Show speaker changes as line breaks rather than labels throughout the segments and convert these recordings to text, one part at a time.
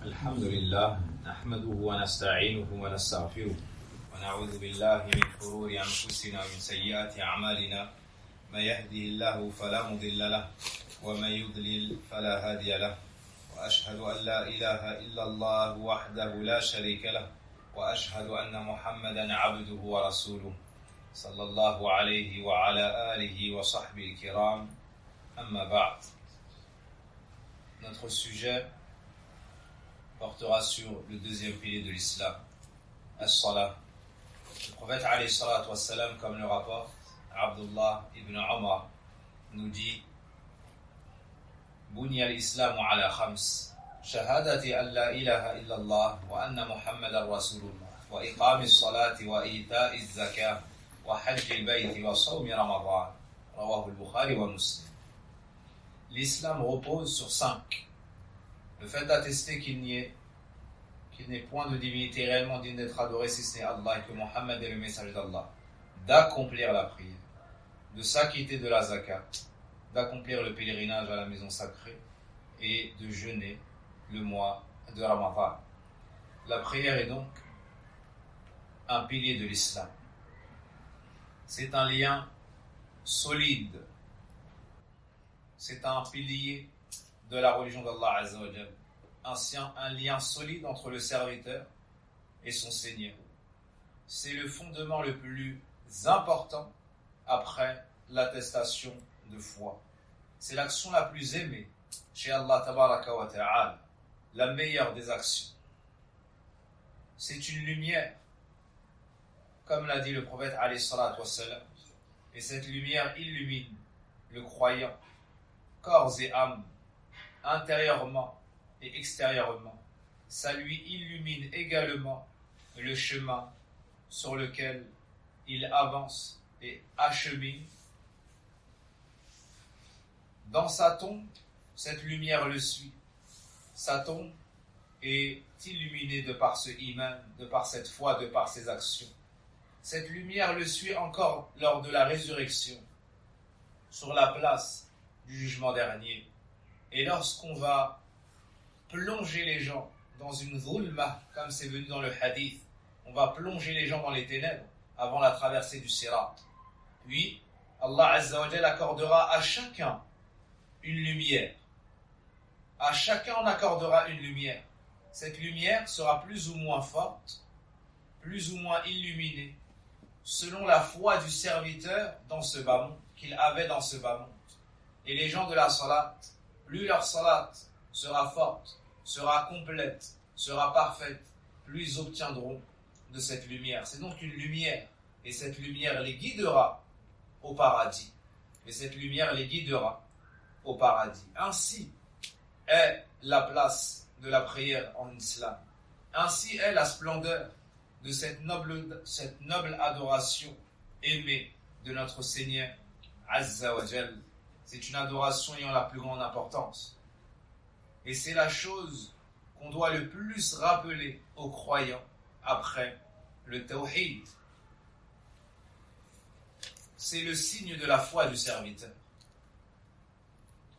الحمد لله نحمده ونستعينه ونستغفره ونعوذ بالله من شرور أنفسنا ومن سيئات أعمالنا من يهده الله فلا مضل له ومن يضلل فلا هادي له وأشهد أن لا إله إلا الله وحده لا شريك له وأشهد أن محمدا عبده ورسوله صلى الله عليه وعلى آله وصحبه الكرام أما بعد. Notre sujet portera sur le deuxième pilier de l'islam, as-salah. Le prophète alayhi salatu wassalam, comme le rapporte Abdullah ibn Umar, nous dit Bunya al-islamu ala khams shahadati an la ilaha illallah wa anna muhammadan rasulullah wa iqami as-salati wa ita'i az-zakah wa hajji al-bayti wa sawmi ramadan rawahu al-Bukhari wa Muslim. L'islam repose sur 5. Le fait d'attester qu'il n'est point de divinité réellement digne d'être adoré si ce n'est Allah et que Mohammed est le messager d'Allah, d'accomplir la prière, de s'acquitter de la zakat, d'accomplir le pèlerinage à la maison sacrée et de jeûner le mois de Ramadan. La prière est donc un pilier de l'islam. C'est un lien solide. C'est un pilier de la religion d'Allah Azza wa Jal. Un lien solide entre le serviteur et son Seigneur. C'est le fondement le plus important après l'attestation de foi. C'est l'action la plus aimée chez Allah Tabaraka wa Ta'ala, la meilleure des actions. C'est une lumière, comme l'a dit le prophète alayhi salatu wassalam, et cette lumière illumine le croyant, corps et âme, intérieurement et extérieurement. Ça lui illumine également le chemin sur lequel il avance et achemine. Dans sa tombe, cette lumière le suit. Sa tombe est illuminée de par ce iman, de par cette foi, de par ses actions. Cette lumière le suit encore lors de la résurrection, sur la place du jugement dernier. Et lorsqu'on va plonger les gens dans une zulma, comme c'est venu dans le hadith, on va plonger les gens dans les ténèbres avant la traversée du Sirat. Puis, Allah Azza wa Jalla accordera à chacun une lumière. À chacun on accordera une lumière. Cette lumière sera plus ou moins forte, plus ou moins illuminée, selon la foi du serviteur dans ce bas monde, qu'il avait dans ce bas monde. Et les gens de la salat, plus leur salat sera forte, sera complète, sera parfaite, plus ils obtiendront de cette lumière. C'est donc une lumière, et cette lumière les guidera au paradis. Et cette lumière les guidera au paradis. Ainsi est la place de la prière en islam. Ainsi est la splendeur de cette noble adoration aimée de notre Seigneur Azza wa Jal. C'est une adoration ayant la plus grande importance. Et c'est la chose qu'on doit le plus rappeler aux croyants après le tawhid. C'est le signe de la foi du serviteur.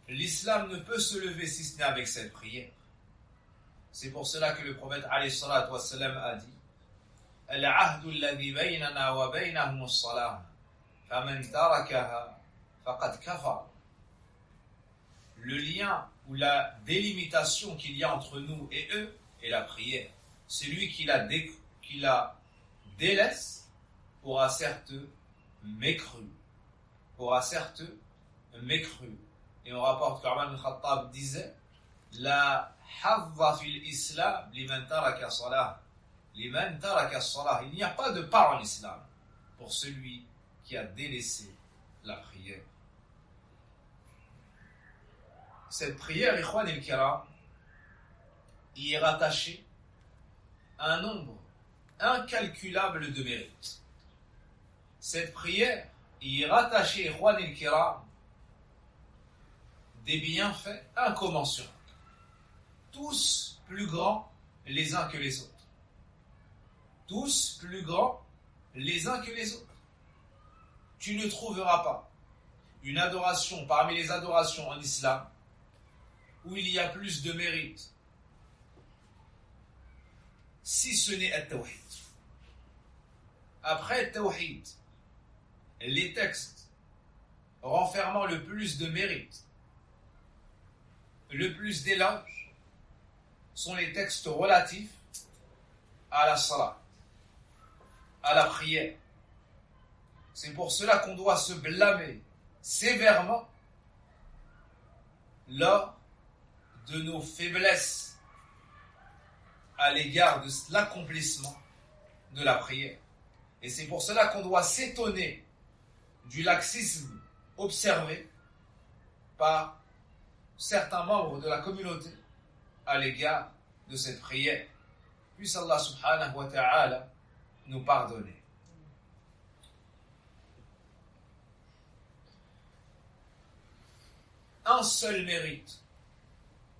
L'islam ne peut se lever si ce n'est avec cette prière. C'est pour cela que le prophète alayhi salatu wassalam a dit Al-ahdu alladhi baynana wa baynahum as-salah faman tarakaha faqad kafar. Le lien ou la délimitation qu'il y a entre nous et eux est la prière. Celui qui la délaisse aura certes mécru. Et on rapporte qu'Omar ibn Khattab disait La hadda fil islam liman taraka salah. Liman taraka salah. Il n'y a pas de part en islam pour celui qui a délaissé la prière. Cette prière, ikhwan el-kiram, y est rattachée un nombre incalculable de mérites. Cette prière y est rattachée, ikhwan el-kiram, des bienfaits incommensurables, tous plus grands les uns que les autres. Tous plus grands les uns que les autres. Tu ne trouveras pas une adoration parmi les adorations en islam où il y a plus de mérite si ce n'est At-Tawhid. Après At-Tawhid, les textes renfermant le plus de mérite, le plus d'éloges, sont les textes relatifs à la salat, à la prière. C'est pour cela qu'on doit se blâmer sévèrement lors de nos faiblesses à l'égard de l'accomplissement de la prière. Et c'est pour cela qu'on doit s'étonner du laxisme observé par certains membres de la communauté à l'égard de cette prière. Puisse Allah subhanahu wa ta'ala nous pardonner. Un seul mérite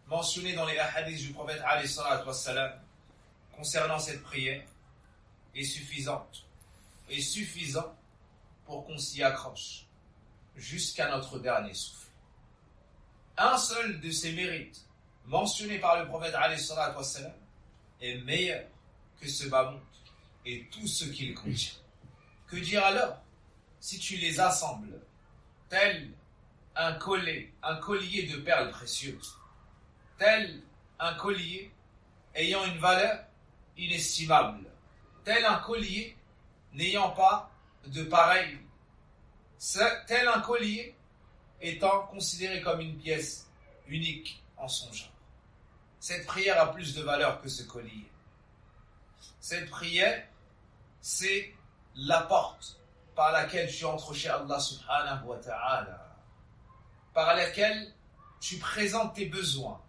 mentionné dans les hadiths du prophète alayhi salatu wassalam concernant cette prière est suffisant pour qu'on s'y accroche jusqu'à notre dernier souffle. Un seul de ces mérites mentionnés par le prophète alayhi salatu wassalam est meilleur que ce mammouth et tout ce qu'il contient. Que dire alors si tu les assembles tel un collier de perles précieuses, tel un collier ayant une valeur inestimable, tel un collier n'ayant pas de pareil, tel un collier étant considéré comme une pièce unique en son genre. Cette prière a plus de valeur que ce collier. Cette prière, c'est la porte par laquelle tu entres chez Allah subhanahu wa ta'ala, par laquelle tu présentes tes besoins,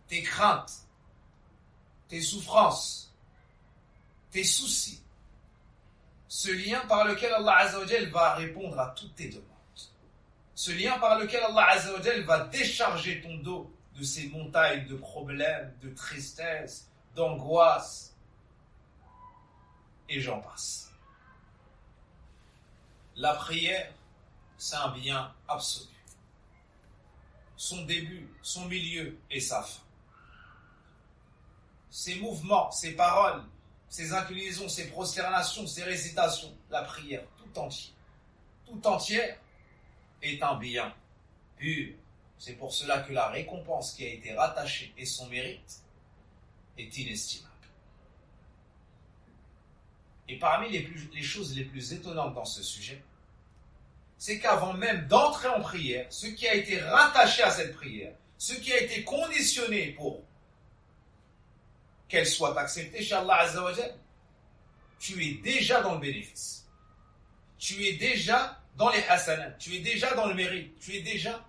tes craintes, tes souffrances, tes soucis. Ce lien par lequel Allah Azza wa Jal va répondre à toutes tes demandes. Ce lien par lequel Allah Azza wa Jal va décharger ton dos de ces montagnes de problèmes, de tristesse, d'angoisse, et j'en passe. La prière, c'est un bien absolu. Son début, son milieu et sa fin. Ses mouvements, ses paroles, ses inclinaisons, ses prosternations, ses récitations, la prière tout entière est un bien pur. C'est pour cela que la récompense qui a été rattachée et son mérite est inestimable. Et parmi les choses les plus étonnantes dans ce sujet, c'est qu'avant même d'entrer en prière, ce qui a été rattaché à cette prière, ce qui a été conditionné pour qu'elle soit acceptée chez Allah Azza wa Jal, tu es déjà dans le bénéfice. Tu es déjà dans les hasanats, tu es déjà dans le mérite, tu es déjà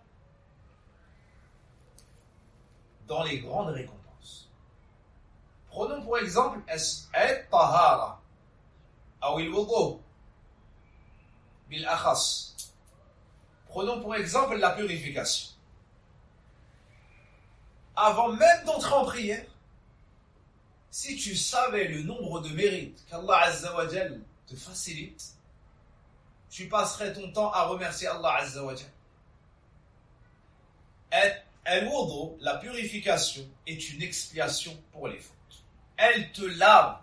dans les grandes récompenses. Prenons pour exemple at-tahara ou al-wudu bil akhas. Prenons pour exemple la purification. Avant même d'entrer en prière, si tu savais le nombre de mérites qu'Allah Azza wa Jal te facilite, tu passerais ton temps à remercier Allah Azza wa Jal. Al-wudu, la purification, est une expiation pour les fautes. Elle te lave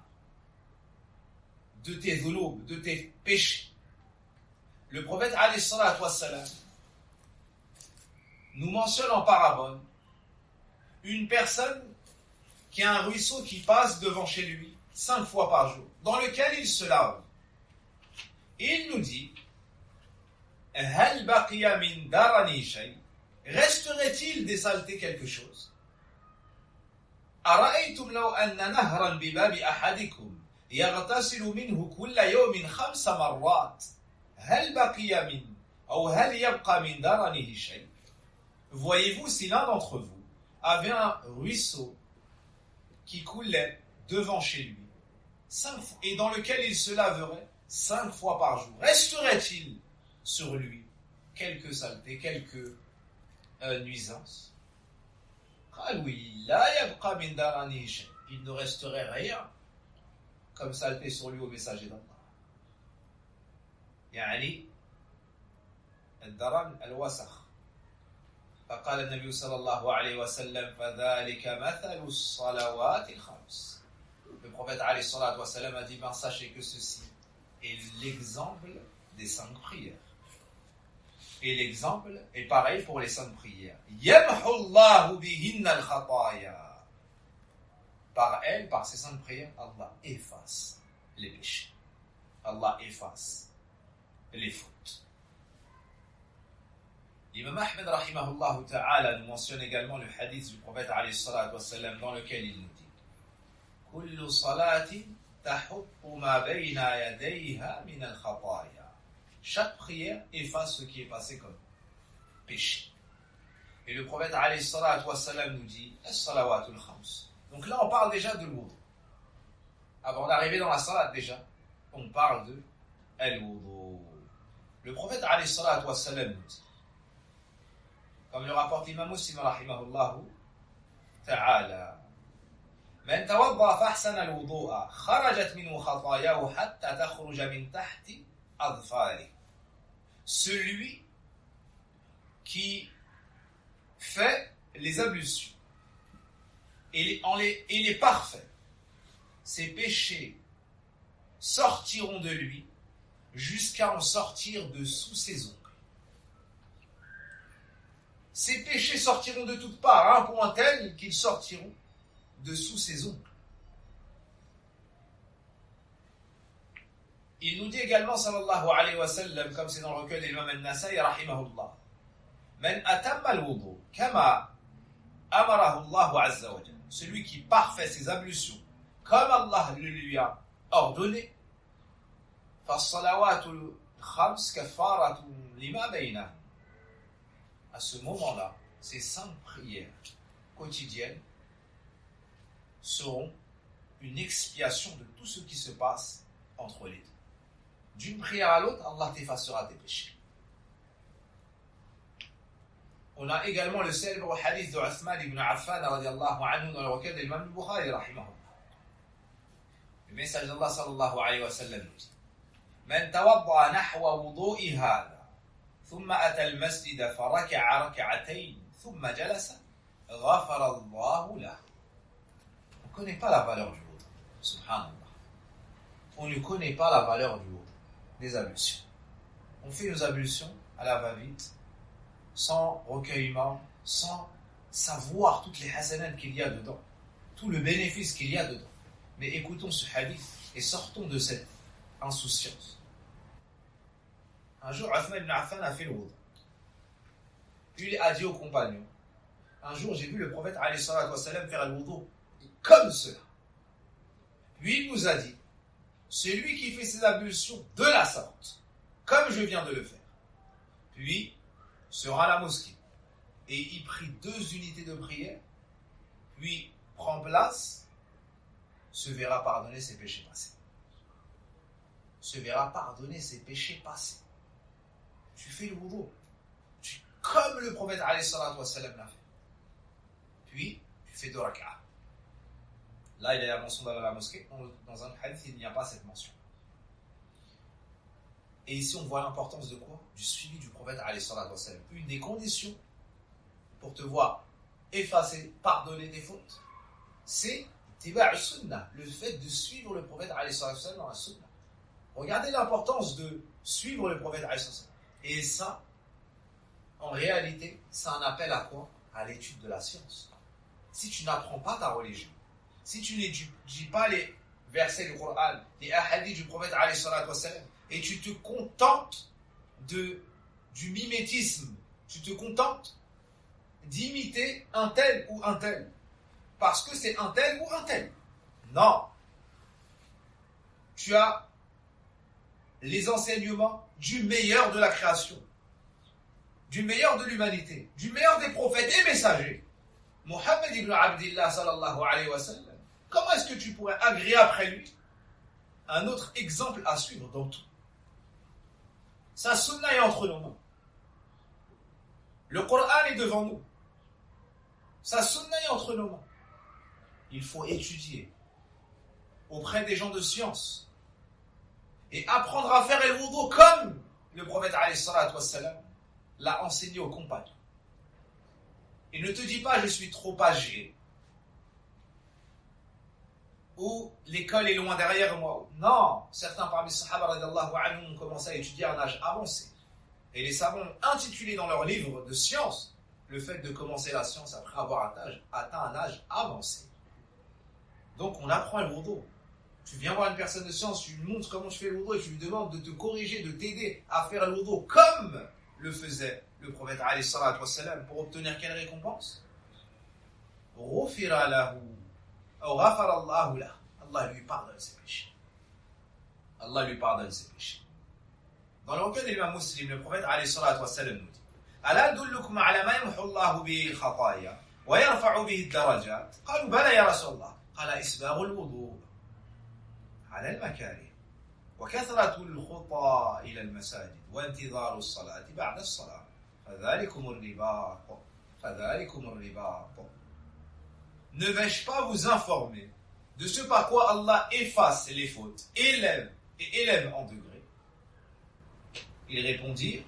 de tes dhunub, de tes péchés. Le prophète alayhi salatu wassalam nous mentionne en parabole une personne qui a un ruisseau qui passe devant chez lui 5 fois par jour, dans lequel il se lave. Et il nous dit Hal baqiya min darani shay, resterait-il des saletés quelque chose? Ara'aytum law anna nahran bi babi ahadikum yaghtasilu minhu kulla yawmin 5 marrat hal baqiya min ou hal yabqa min daranihi shay. Voyez-vous si l'un d'entre vous avait un ruisseau qui coulait devant chez lui, 5 fois, et dans lequel il se laverait 5 fois par jour, resterait-il sur lui quelques saletés, quelques nuisances? Il ne resterait rien comme saleté sur lui au messager d'Allah. يعني الدرن الوسخ. فقال النبي صلى الله عليه وسلم فذلك مثل الصلوات الخمس. Le prophète alayhi salatu wassalam a dit, sachez que ceci est l'exemple des 5 prières. Et l'exemple est pareil pour les 5 prières. Yamhu Allahu bihinna al-khataya. Par elle, par ces 5 prières, Allah efface les péchés. Allah efface les fautes. L'imam Ahmed rahimahullah ta'ala nous mentionne également le hadith du prophète alayhi salatu wassalam dans lequel il nous dit Kullu salatin tahuttu ma bayna yadayha min al-khataya. Chaque prière efface ce qui est passé comme péché. Et le prophète alayhi salatu wassalam nous dit as-salawatul khams. Donc là on parle déjà de l'oudou. Avant d'arriver dans la salat déjà, on parle de al-wudu. Le prophète alayhi salatu wassalam nous dit, comme le rapporte l'imam Muslim rahimahullah ta'ala, من توضأ فأحسن الوضوء خرجت منه خطاياه حتى تخرج من تحت أظفاره. Celui qui fait les ablutions et les parfaits, ses péchés sortiront de lui jusqu'à en sortir de sous ses ongles. Ces péchés sortiront de toutes parts, à un point tel qu'ils sortiront de sous ses ongles. Il nous dit également, sallallahu alayhi wa sallam, comme c'est dans le recueil de l'imam al-Nasa'i, rahimahullah, Man atamma al-wudu, kama amarahu Allahu azza wa jalla. Celui qui parfait ses ablutions, comme Allah le lui a ordonné, فَالصَّلَوَاتُ الْخَمْسِ كَفَّارَةٌ لِمَا بَيْنَهُمْ. À ce moment-là, ces 5 prières quotidiennes seront une expiation de tout ce qui se passe entre les deux. D'une prière à l'autre, Allah t'effacera tes péchés. On a également le célèbre hadith de Uthman ibn Affan radiallahu anhu dans le recueil de l'imam Bukhari rahimahullah. Le message d'Allah sallallahu alayhi wa sallam nous dit Man tawadda nahwa wudu'i hadha ثم أتى المسجد فركع ركعتين ثم جلس غفر الله له. On ne connaît pas la valeur du wudu. Subhanallah. On ne connaît pas la valeur du wudu, des ablutions. On fait nos ablutions à la va-vite, sans recueillement, sans savoir toutes les hasanat qu'il y a dedans, tout le bénéfice qu'il y a dedans. Mais écoutons ce hadith et sortons de cette insouciance. Un jour, Uthman ibn Affan a fait le wudu. Il a dit aux compagnons, un jour j'ai vu le prophète alayhi salatu wassalam faire le wudu comme cela. Puis il nous a dit, celui qui fait ses ablutions de la sorte, comme je viens de le faire, puis sera à la mosquée et y prie 2 unités de prière, puis prend place, se verra pardonner ses péchés passés. Se verra pardonner ses péchés passés. Tu fais le wudu, comme le prophète alayhi salatu wassalam l'a fait. Puis, tu fais 2 rak'ah. Là, il y a la mention dans la mosquée. Dans un hadith, il n'y a pas cette mention. Et ici, on voit l'importance de quoi? Du suivi du prophète alayhi salatu wassalam. Une des conditions pour te voir effacer, pardonner tes fautes, c'est tiba' sunnah, le fait de suivre le prophète alayhi salatu wassalam dans la sunnah. Regardez l'importance de suivre le prophète alayhi salatu wassalam. Et ça, en réalité, c'est un appel à quoi? À l'étude de la science. Si tu n'apprends pas ta religion, si tu n'étudies pas les versets du Coran, les hadiths du prophète alayhi salatu wassalam, et tu te contentes du mimétisme, tu te contentes d'imiter un tel ou un tel, parce que c'est un tel ou un tel. Non. Tu as les enseignements du meilleur de la création, du meilleur de l'humanité, du meilleur des prophètes et messagers, Muhammad ibn Abdillah sallallahu alayhi wa sallam. Comment est-ce que tu pourrais agréer après lui un autre exemple à suivre dans tout? Sa sunna est entre nos mains. Le Coran est devant nous. Sa sunna est entre nos mains. Il faut étudier auprès des gens de science et apprendre à faire le wudu comme le prophète alayhi salatu wassalam l'a enseigné aux compagnons. Et ne te dis pas je suis trop âgé. ou l'école est loin derrière moi. Non, certains parmi les Sahaba radiyallahu anhum ont commencé à étudier à un âge avancé. Et les savants ont intitulé dans leurs livres de sciences le fait de commencer la science après avoir atteint un âge avancé. Donc on apprend le wudu. Tu viens voir une personne de science, tu lui montres comment tu fais le wudu et tu lui demandes de te corriger, de t'aider à faire le wudu comme le faisait le prophète alayhi salatu wassalam pour obtenir quelle récompense? Ghufira lahu, ou ghafara Allahu lahu. Allah lui pardonne ses péchés. Allah lui pardonne ses péchés. Dans le recueil de l'imam Muslim, le prophète alayhi salatu wassalam nous dit: Ala adullukum ala ma yamhu Allahu bihi al-khataya wa yarfa'u bihi ad-darajat. Qalu bala ya Rasulallah. Qala isbaghu al-wudu على المكاره وكثرة الخطى إلى المساجد وانتظار الصلاة بعد الصلاة فذلكم الرباط. Ne vais-je pas vous informer de ce par quoi Allah efface les fautes, élève en degrés? Ils répondirent: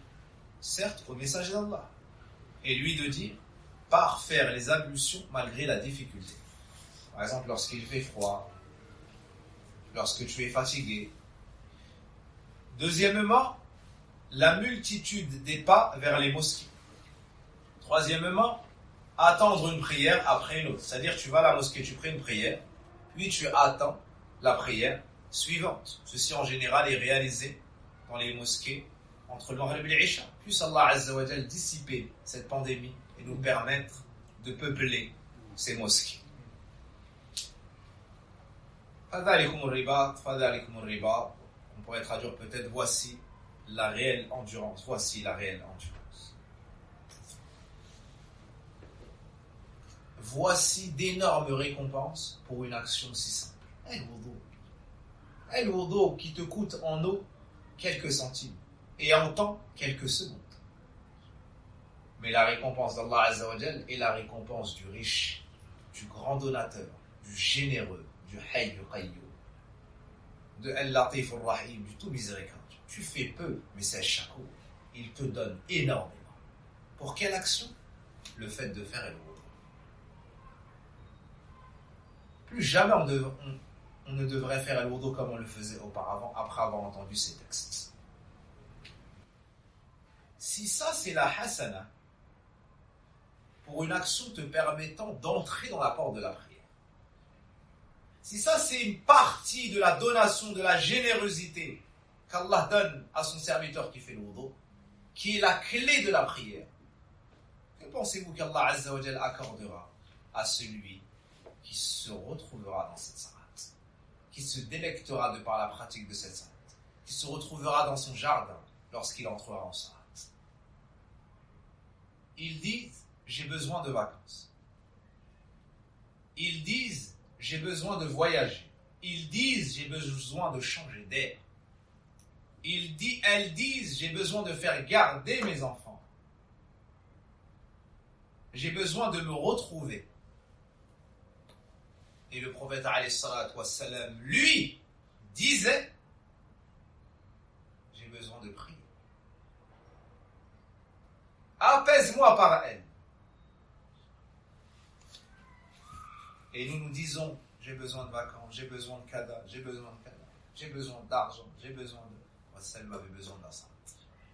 certes, au messager d'Allah. Et lui de dire: par faire les ablutions malgré la difficulté. Par exemple, lorsqu'il fait froid, lorsque tu es fatigué. Deuxièmement, la multitude des pas vers les mosquées. Troisièmement, attendre une prière après une autre. C'est-à-dire, tu vas à la mosquée, tu pries une prière, puis tu attends la prière suivante. Ceci, en général, est réalisé dans les mosquées entre le Maghrib et l'Isha. Puisse Allah Azza wa Jal dissiper cette pandémie et nous permettre de peupler ces mosquées. On pourrait traduire peut-être voici la réelle endurance. Voici la réelle endurance. Voici d'énormes récompenses pour une action si simple. El wudu qui te coûte en eau quelques centimes et en temps quelques secondes. Mais la récompense d'Allah Azza wa Jal est la récompense du riche, du grand donateur, du généreux, du Hayy du Qayyum, de Al-Latif Ar-Rahim, du tout miséricordieux. Tu fais peu, mais c'est Shakur. Il te donne énormément. Pour quelle action? Le fait de faire el wudu. Plus jamais on ne devrait faire el wudu comme on le faisait auparavant, après avoir entendu ces textes. Si ça c'est la hasana, pour une action te permettant d'entrer dans la porte de la prière, si ça c'est une partie de la donation, de la générosité qu'Allah donne à son serviteur qui fait le wudu, qui est la clé de la prière, que pensez-vous qu'Allah Azza wa Jal accordera à celui qui se retrouvera dans cette salat, qui se délectera de par la pratique de cette salat, qui se retrouvera dans son jardin lorsqu'il entrera en salat? Ils disent: j'ai besoin de vacances. Ils disent: j'ai besoin de voyager. Ils disent: j'ai besoin de changer d'air. Elles disent: j'ai besoin de faire garder mes enfants. J'ai besoin de me retrouver. Et le prophète alayhi salatu wassalam, lui, disait: j'ai besoin de prier. Apaise-moi par elle. Et nous disons: j'ai besoin de vacances, j'ai besoin de kada, j'ai besoin d'argent, j'ai besoin de... Wassalam avait besoin d'un salat.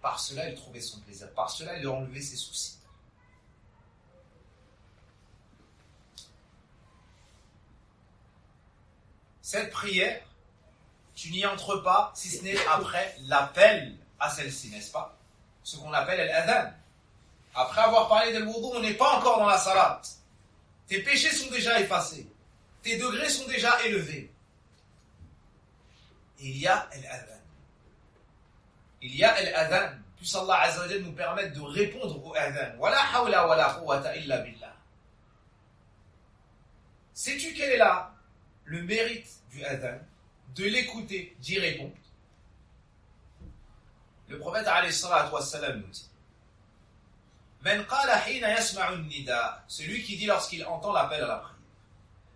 Par cela, il trouvait son plaisir. Par cela, il enlevait ses soucis. Cette prière, tu n'y entres pas si ce n'est après l'appel à celle-ci, n'est-ce pas? Ce qu'on appelle l'adhan. Après avoir parlé de l'wudu, on n'est pas encore dans la salat. Tes péchés sont déjà effacés. Tes degrés sont déjà élevés. Il y a l'adhan. Il y a l'adhan. Puisse Allah Azza wa Jal nous permettre de répondre au adhan. Wa la hawla wa la quwwata illa billah. Sais-tu quel est là le mérite du adhan? De l'écouter, d'y répondre. Le prophète alayhi salatu wassalam nous dit: Man qala hina yasma'u an-nida, celui qui dit lorsqu'il entend l'appel à la prière: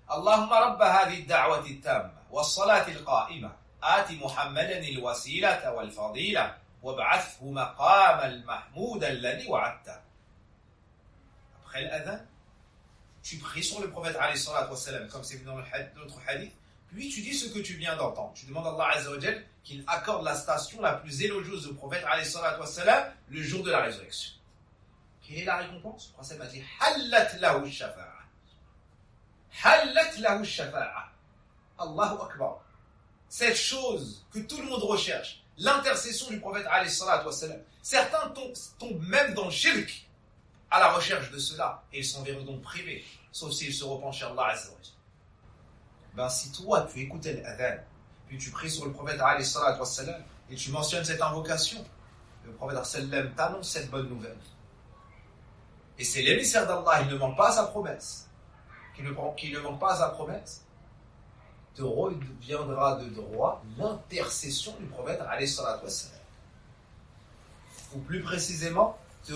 Allahumma rabba hadhihi ad-da'wati at-tamma was-salati al-qa'imah ati Muhammadan al-wasilata wal-fadila wab'athhu maqama al-mahmud alladhi wa'adta. Après l'adhan, tu pries sur le prophète alayhi salatu wassalam, comme c'est vu dans notre hadith, Puis tu dis ce que tu viens d'entendre. Tu demandes à Allah Azza wa Jal qu'il accorde la station la plus élogieuse au prophète alayhi salatu wassalam le jour de la résurrection. Quelle est la récompense? Le prophète m'a dit Hallat lahu shafa'a. Hallat lahu shafa'a. Allahu Akbar. Cette chose que tout le monde recherche, l'intercession du prophète alayhi salatu wassalam. Certains tombent même dans le shirk à la recherche de cela et ils s'en verront donc privés, sauf s'ils se repentent chez Allah Azza wa Jal. Ben, si toi tu écoutais l'adhan, puis tu pries sur le prophète alayhi salatu wassalam, et tu mentionnes cette invocation, le prophète sallam t'annonce cette bonne nouvelle. Et c'est l'émissaire d'Allah, il ne manque pas à sa promesse. Qu'il ne manque pas à sa promesse, te reviendra de droit l'intercession du prophète alayhi salatu wassalam. Ou plus précisément, tu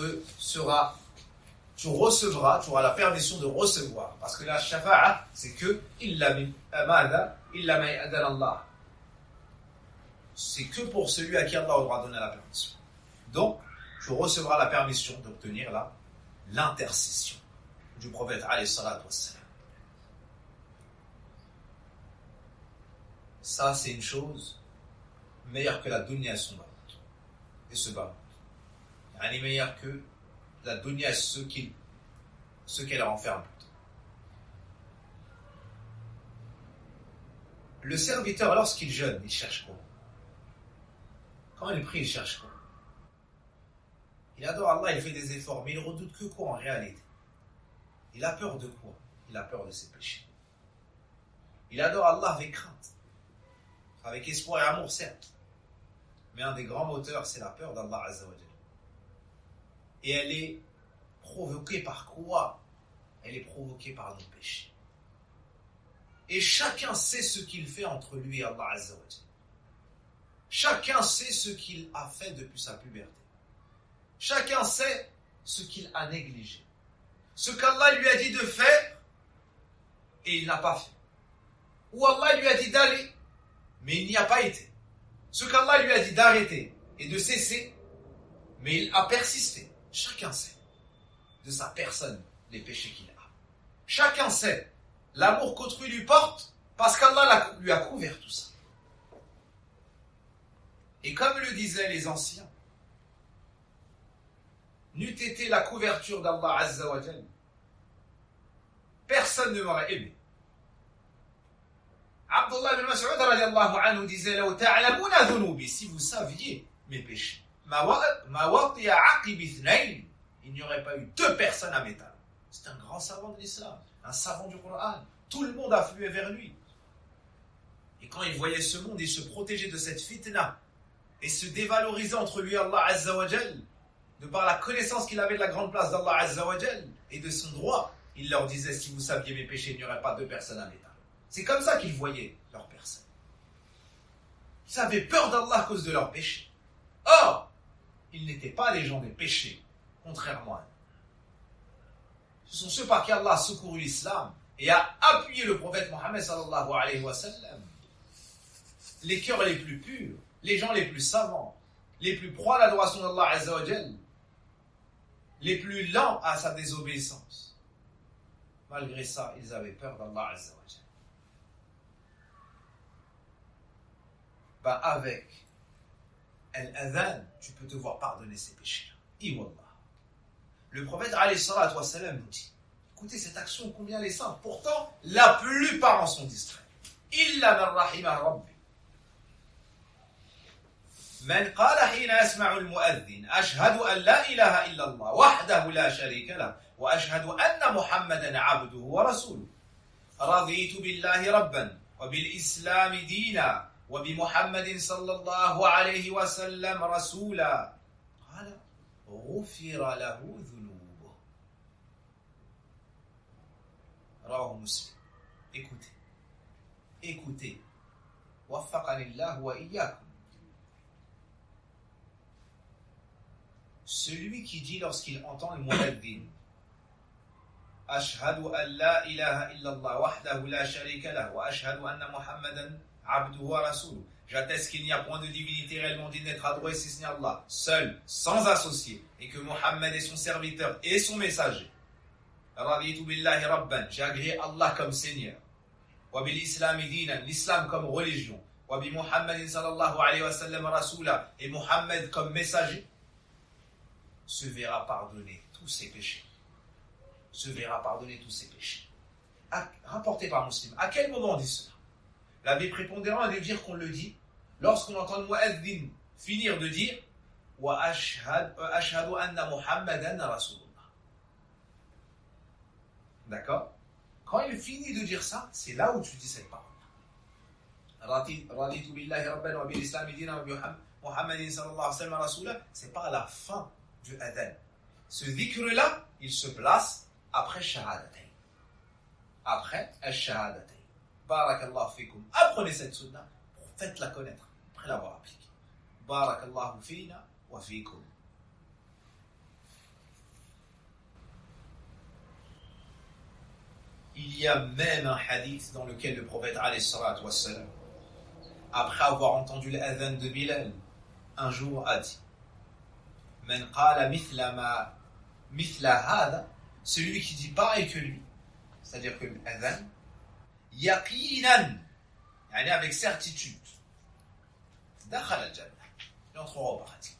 recevras, tu auras la permission de recevoir. Parce que la shafa'a, c'est que Allah. C'est que pour celui à qui Allah aura donné la permission. Donc, tu recevras la permission d'obtenir l'intercession du prophète alayhi salatu wassalam. Ça, c'est une chose meilleure que la dunya et son bas. Et ce bas. Elle est meilleure que la dunya et ce qu'elle renferme. Le serviteur, lorsqu'il jeûne, il cherche quoi? Quand il prie, il cherche quoi? Il adore Allah, il fait des efforts, mais il redoute que quoi en réalité? Il a peur de quoi? Il a peur de ses péchés. Il adore Allah avec crainte, avec espoir et amour, certes. Mais un des grands moteurs, c'est la peur d'Allah Azza wa Jalla. Et elle est provoquée par quoi? Elle est provoquée par nos péchés. Et chacun sait ce qu'il fait entre lui et Allah Azza wa Jalla. Chacun sait ce qu'il a fait depuis sa puberté. Chacun sait ce qu'il a négligé. Ce qu'Allah lui a dit de faire, et il n'a pas fait. Ou Allah lui a dit d'aller, mais il n'y a pas été. Ce qu'Allah lui a dit d'arrêter et de cesser, mais il a persisté. Chacun sait de sa personne les péchés qu'il a. Chacun sait l'amour qu'autrui lui porte parce qu'Allah lui a couvert tout ça. Et comme le disaient les anciens, n'eût été la couverture d'Allah Azza wa Jal, personne ne m'aurait aimé. Abdullah bin Mas'ud radiallahu anhu disait Law ta'lamuna dhunubi, si vous saviez mes péchés, ma watiya aqib ithnayn, il n'y aurait pas eu deux personnes à m'étaler. C'est un grand savant de l'islam, un savant du Coran. Tout le monde affluait vers lui. Et quand il voyait ce monde, il se protégeait de cette fitna et se dévaloriser entre lui et Allah Azza wa Jal, de par la connaissance qu'il avait de la grande place d'Allah Azza wa Jal et de son droit, il leur disait si vous saviez mes péchés, il n'y aurait pas deux personnes à m'étaler. C'est comme ça qu'ils voyaient leurs personnes. Ils avaient peur d'Allah à cause de leurs péchés. Or, ils n'étaient pas les gens des péchés, contrairement à nous. Ce sont ceux par qui Allah a secouru l'islam et a appuyé le prophète Mohammed sallallahu alayhi wa sallam. Les cœurs les plus purs, les gens les plus savants, les plus proies à l'adoration d'Allah Azza wa Jal, les plus lents à sa désobéissance. Malgré ça, ils avaient peur d'Allah Azza wa Jal. Bah avec Al-Adhan, tu peux te voir pardonner ses péchés. Iwallah. Le prophète alayhi salatu wassalam nous dit, écoutez cette action combien elle est simple. Pourtant, la plupart en sont distraits. Illa man rahima rabbi. من قال حين يسمع المؤذن أشهد أن لا إله إلا الله وحده لا شريك له وأشهد أن محمدا عبده ورسوله رضيت بالله ربا وبالإسلام دينا وبمحمد صلى الله عليه وسلم رسولا قال غفر له ذنوبه رواه مسلم. Écoutez وفقني الله وإياكم. Celui qui dit lorsqu'il entend le muaddin Ashhadu an la ilaha illallah wahdahu la sharika lah wa ashhadu anna Muhammadan abduhu wa rasuluh. J'atteste qu'il n'y a point de divinité réellement digne d'être adoré si ce n'est Allah, seul, sans associé, et que Muhammad est son serviteur et son messager. Raditu billahi rabban, j'ai agréé Allah comme Seigneur. وبالإسلام دينا, l'islam comme religion, وبمحمد صلى الله عليه وسلم رسولا, et Mohammed comme messager, se verra pardonner tous ses péchés. Se verra pardonner tous ses péchés. Rapporté par Muslim. À quel moment on dit cela? L'abbé prépondérant est de dire qu'on le dit lorsqu'on entend le mu'adhin finir de dire wa ashhadu anna Muhammadan rasulullah. D'accord? Quand il finit de dire ça, c'est là où tu dis cette parole. Raditu billahi rabban wa bil islam dinan wa Muhammadin sallallahu alayhi wa sallam rasula, c'est pas à la fin du adhan. Ce dhikr-là, il se place après shahadatayn. Après al-shahadatayn. Barakallahu fikum. Apprenez cette sunna, faites-la connaître, après l'avoir appliquée. Barakallahu fina wa fikum. Il y a même un hadith dans lequel le prophète alayhi salatu wassalam, après avoir entendu l'adhan de Bilal, un jour a dit Man qala mithla hada, celui qui dit pareil que lui, c'est-à-dire que l'adhan, yaqinan, avec certitude, dakhal al-jannah, il entrera au paradis.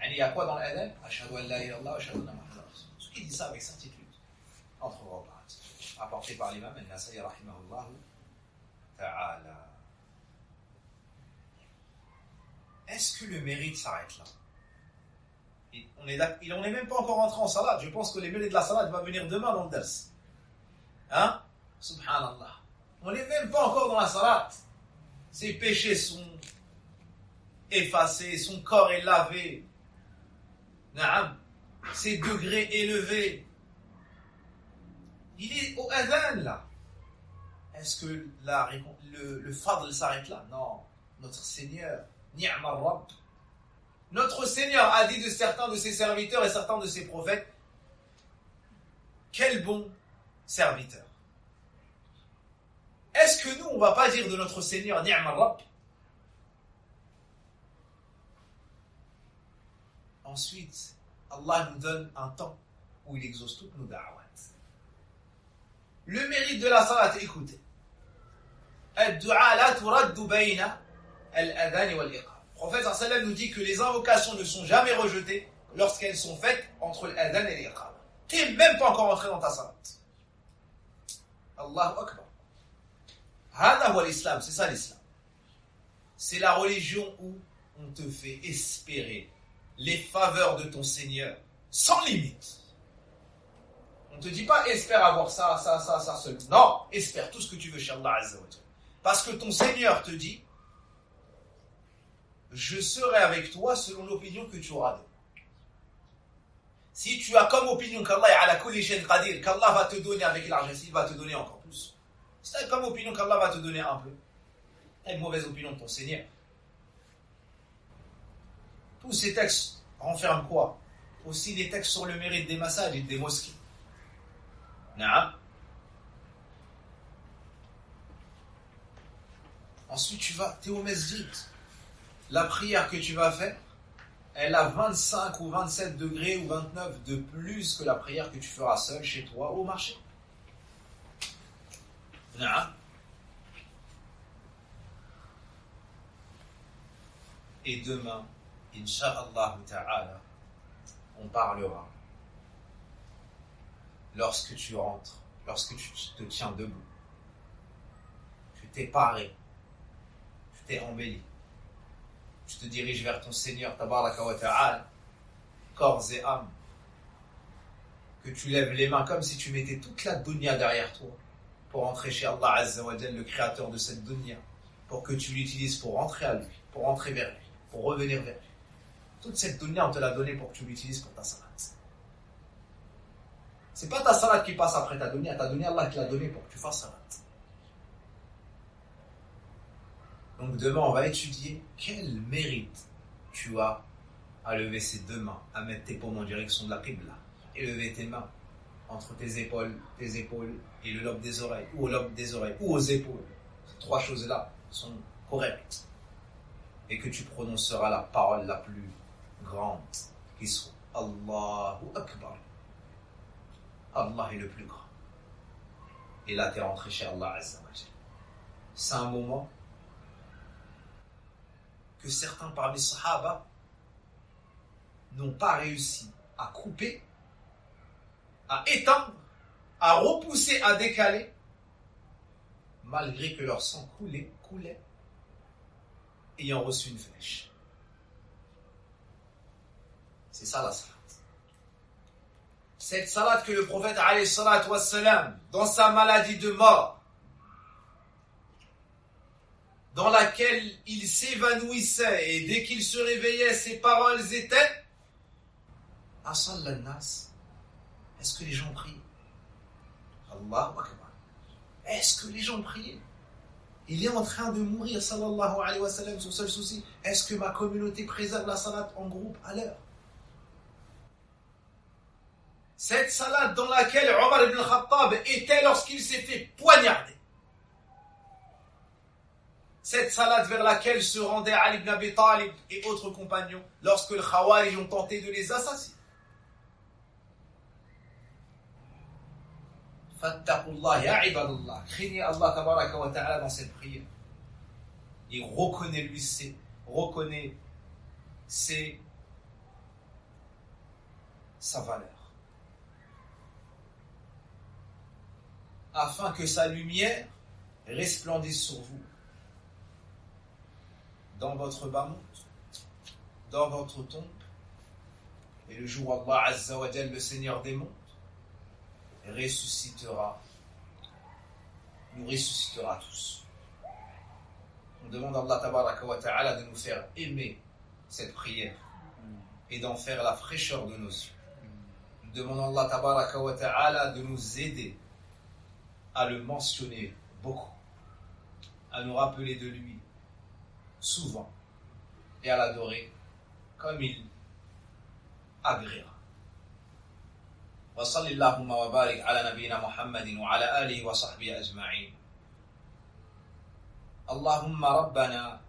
Il y a quoi dans l'adhan? Ashhadu an la ilaha illallah wa ashhadu anna Muhammadan rasulullah. Celui qui dit ça avec certitude entrera au paradis. Apporté par l'imam al-Nasa'i rahimahullah ta'ala. Est-ce que le mérite s'arrête là? On n'est même pas encore rentré en salat. Je pense que les mérites de la salat vont venir demain dans le dars. Hein? Subhanallah. On n'est même pas encore dans la salat. Ses péchés sont effacés, son corps est lavé. Naam. Ses degrés élevés. Il est au adhan là. Est-ce que le fadl s'arrête là? Non. Notre Seigneur, ni'ma rabb. Notre Seigneur a dit de certains de ses serviteurs et certains de ses prophètes, quel bon serviteur. Est-ce que nous, on ne va pas dire de notre Seigneur, ni'ma rabb? Ensuite, Allah nous donne un temps où il exauce toutes nos da'awat. Le mérite de la salat, écoutez. Ad-du'a la turaddu bayna al-adhan wal-iqam. Le prophète sallam nous dit que les invocations ne sont jamais rejetées lorsqu'elles sont faites entre l'adhan et l'iqam. T'es même pas encore entré dans ta salat. Allahu Akbar. Hada huwa l'islam, c'est ça l'islam. C'est la religion où on te fait espérer les faveurs de ton Seigneur sans limite. On ne te dit pas espère avoir ça seul. Non, espère tout ce que tu veux chez Allah Azza wa Jalla. Parce que ton Seigneur te dit je serai avec toi selon l'opinion que tu auras donnée. Si tu as comme opinion qu'Allah est ala kulli shay'in qadir, qu'Allah va te donner avec largesse, il va te donner encore plus. Si tu as comme opinion qu'Allah va te donner un peu, tu as une mauvaise opinion de ton Seigneur. Tous ces textes renferment quoi? Aussi des textes sur le mérite des massages et des mosquées. Naam. Ensuite, tu es au masjid. La prière que tu vas faire, elle a 25 ou 27 degrés ou 29 de plus que la prière que tu feras seul chez toi au marché. Naam. Et demain, Inch'Allah ta'ala, on parlera lorsque tu rentres, lorsque tu te tiens debout, tu t'es paré, tu t'es embelli, tu te diriges vers ton Seigneur, tabaraka wa ta'ala, corps et âme, que tu lèves les mains comme si tu mettais toute la dunya derrière toi, pour entrer chez Allah Azza wa Jalla, le créateur de cette dunya, pour que tu l'utilises pour rentrer à lui, pour rentrer vers lui, pour revenir vers lui. Toute cette dunya, on te l'a donnée pour que tu l'utilises pour ta salat. C'est pas ta salat qui passe après ta dunya, Allah qui l'a donnée pour que tu fasses salat. Donc demain, on va étudier quel mérite tu as à lever ces deux mains, à mettre tes paumes en direction de la Qibla, et lever tes mains entre tes épaules et le lobe des oreilles, ou au lobe des oreilles, ou aux épaules. Ces trois choses-là sont correctes. Et que tu prononceras la parole la plus grande qui soit Allahu Akbar. Allah est le plus grand. Et là, tu es rentré chez Allah Azza wa Jalla. C'est un moment que certains parmi les Sahaba n'ont pas réussi à couper, à éteindre, à repousser, à décaler, malgré que leur sang coulait, ayant reçu une flèche. C'est ça la salat. Cette salat que le prophète alayhi salatu wassalam, dans sa maladie de mort, dans laquelle il s'évanouissait et dès qu'il se réveillait, ses paroles étaient Asalla nas. Est-ce que les gens prient? Allahu Akbar. Est-ce que les gens prient? Il est en train de mourir, sallallahu alayhi wa sallam, son seul souci. Est-ce que ma communauté préserve la salat en groupe à l'heure? Cette salat dans laquelle Omar ibn Khattab était lorsqu'il s'est fait poignarder. Cette salat vers laquelle se rendait Ali ibn Abi Talib et autres compagnons lorsque les Khawarij ont tenté de les assassiner. Fattaqullah ya ibadallah. Craignez Allah tabaraka wa ta'ala dans cette prière. Et reconnaissez sa valeur. Afin que sa lumière resplendisse sur vous. Dans votre bas monde, dans votre tombe, et le jour où Allah Azza wa Jal, le Seigneur des mondes, nous ressuscitera tous. On demande à Allah Tabaraka wa Ta'ala de nous faire aimer cette prière et d'en faire la fraîcheur de nos yeux. Nous demandons à Allah Tabaraka wa Ta'ala de nous aider à le mentionner beaucoup, à nous rappeler de lui souvent et à l'adorer comme il agréera. وصل اللهم وبارك على نبينا محمد وعلى آله وصحبه أجمعين. اللهم ربنا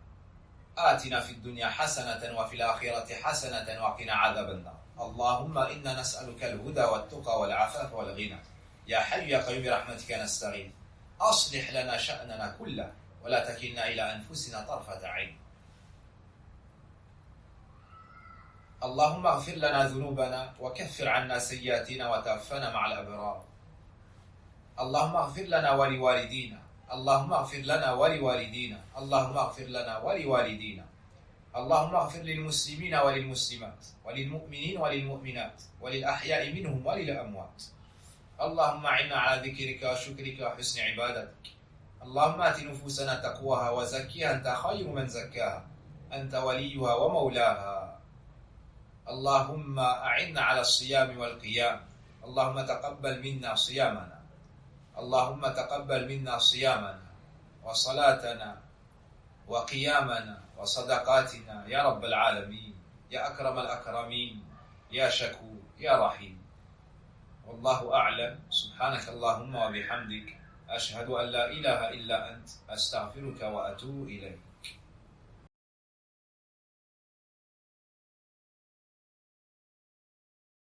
آتنا في الدنيا حسنة وفي الآخرة حسنة وقنا عذاب النار. اللهم إنا نسألك الهدى والتقى والعفاف والغنى. يا حي يا قيوم برحمتك نستغيث. أصلح لنا شأننا كله ولا تكلنا إلى أنفسنا طرفة عين. اللهم اغفر لنا ذنوبنا وكفر عنا سيئاتنا وتوفنا مع الأبرار. اللهم اغفر لنا ولوالدينا. اللهم اغفر لنا ولوالدينا. اللهم اغفر لنا ولوالدينا. اللهم اغفر للمسلمين وللمسلمات وللمؤمنين وللمؤمنات وللأحياء منهم وللأموات. اللهم أعنا على ذكرك وشكرك وحسن عبادتك. اللهم آت نفوسنا تقواها وزكيها أنت خير من زكاها أنت وليها ومولاها. اللهم أعنا على الصيام والقيام. اللهم تقبل منا صيامنا. اللهم تقبل منا صيامنا وصلاتنا وقيامنا وصدقاتنا يا رب العالمين يا أكرم الأكرمين يا شكور يا رحيم. والله أعلم. سبحانك اللهم وبحمدك أشهد أن لا إله إلا أنت أستغفرك وأتوب إليك.